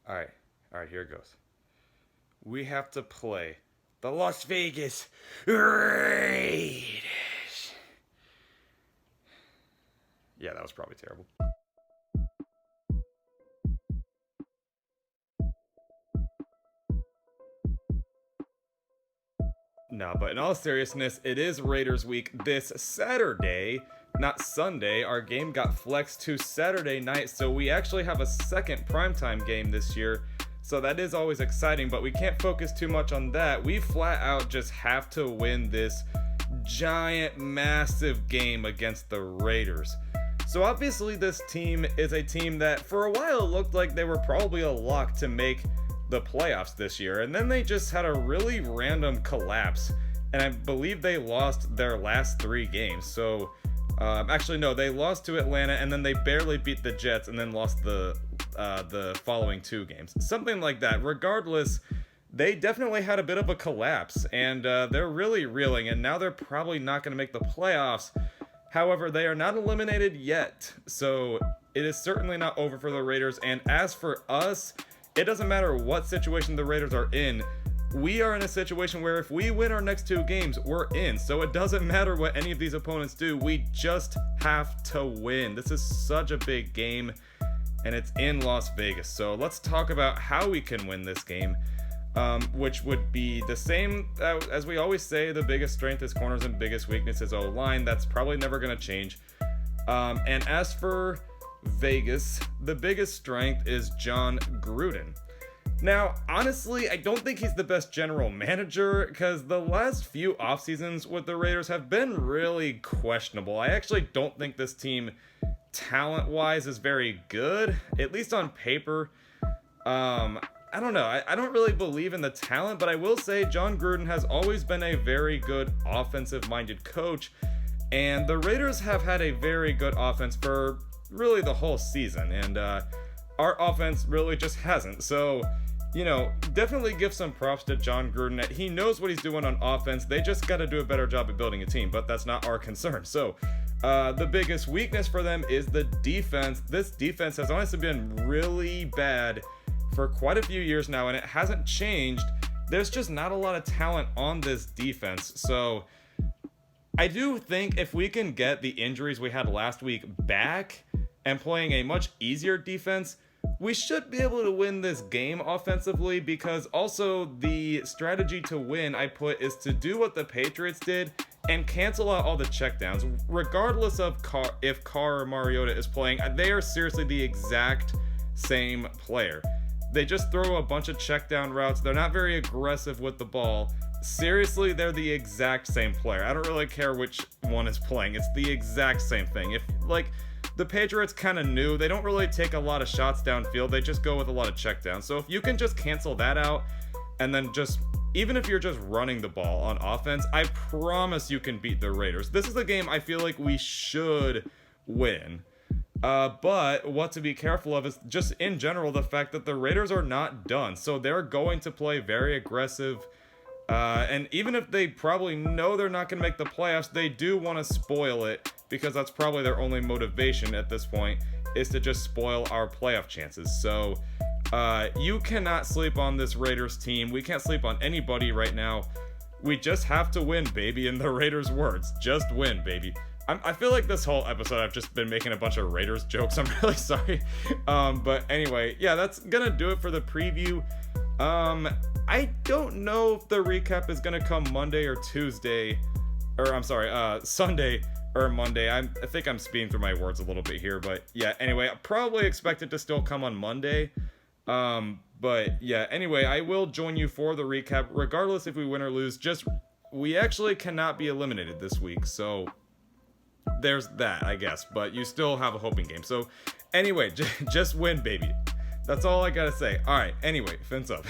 All right. All right, here it goes. We have to play the Las Vegas Raiders. Yeah, that was probably terrible. No, but in all seriousness, it is Raiders week this Saturday, not Sunday. Our game got flexed to Saturday night, so we actually have a second primetime game this year. So that is always exciting, but we can't focus too much on that. We flat out just have to win this giant, massive game against the Raiders. So obviously this team is a team that for a while looked like they were probably a lock to make the playoffs this year, and then they just had a really random collapse, and I believe they lost their last 3 games. So actually no, they lost to Atlanta, and then they barely beat the Jets, and then lost the following 2 games, something like that. Regardless, they definitely had a bit of a collapse, and they're really reeling, and now they're probably not going to make the playoffs. However, they are not eliminated yet, so it is certainly not over for the Raiders. And as for us, it doesn't matter what situation the Raiders are in. We are in a situation where if we win our next 2 games, we're in. So it doesn't matter what any of these opponents do. We just have to win. This is such a big game, and it's in Las Vegas. So let's talk about how we can win this game, which would be the same as we always say. The biggest strength is corners and biggest weakness is O-line. That's probably never going to change. And as for Vegas, the biggest strength is Jon Gruden. Now, honestly, I don't think he's the best general manager, because the last few off seasons with the Raiders have been really questionable. I actually don't think this team, talent-wise, is very good, at least on paper. I don't know. I don't really believe in the talent, but I will say Jon Gruden has always been a very good offensive-minded coach, and the Raiders have had a very good offense for really the whole season, and our offense really just hasn't. So, you know, definitely give some props to Jon Gruden. He knows what he's doing on offense. They just got to do a better job at building a team, but that's not our concern. So the biggest weakness for them is the defense. This defense has honestly been really bad for quite a few years now, and it hasn't changed. There's just not a lot of talent on this defense. So I do think if we can get the injuries we had last week back and playing a much easier defense, we should be able to win this game offensively, because also the strategy to win I put is to do what the Patriots did and cancel out all the checkdowns. Regardless of if Carr or Mariota is playing, they are seriously the exact same player. They just throw a bunch of checkdown routes. They're not very aggressive with the ball. Seriously, they're the exact same player. I don't really care which one is playing. It's the exact same thing. If, like, the Patriots kind of knew they don't really take a lot of shots downfield. They just go with a lot of checkdowns. So if you can just cancel that out, and then just, even if you're just running the ball on offense, I promise you can beat the Raiders. This is a game I feel like we should win. But what to be careful of is just in general the fact that the Raiders are not done. So they're going to play very aggressive. And even if they probably know they're not going to make the playoffs, they do want to spoil it, because that's probably their only motivation at this point, is to just spoil our playoff chances. So you cannot sleep on this Raiders team. We can't sleep on anybody right now. We just have to win, baby, in the Raiders' words. Just win, baby. I feel like this whole episode I've just been making a bunch of Raiders jokes. I'm really sorry. But anyway, yeah, that's gonna do it for the preview. I don't know if the recap is gonna come Monday or Tuesday, or I'm sorry, Sunday or Monday. I think I'm speeding through my words a little bit here, but yeah, anyway, I probably expect it to still come on Monday. But yeah, anyway, I will join you for the recap, regardless if we win or lose. Just, we actually cannot be eliminated this week, so there's that, I guess, but you still have a hoping game. So anyway, just win, baby. That's all I gotta say. All right, anyway, fins up.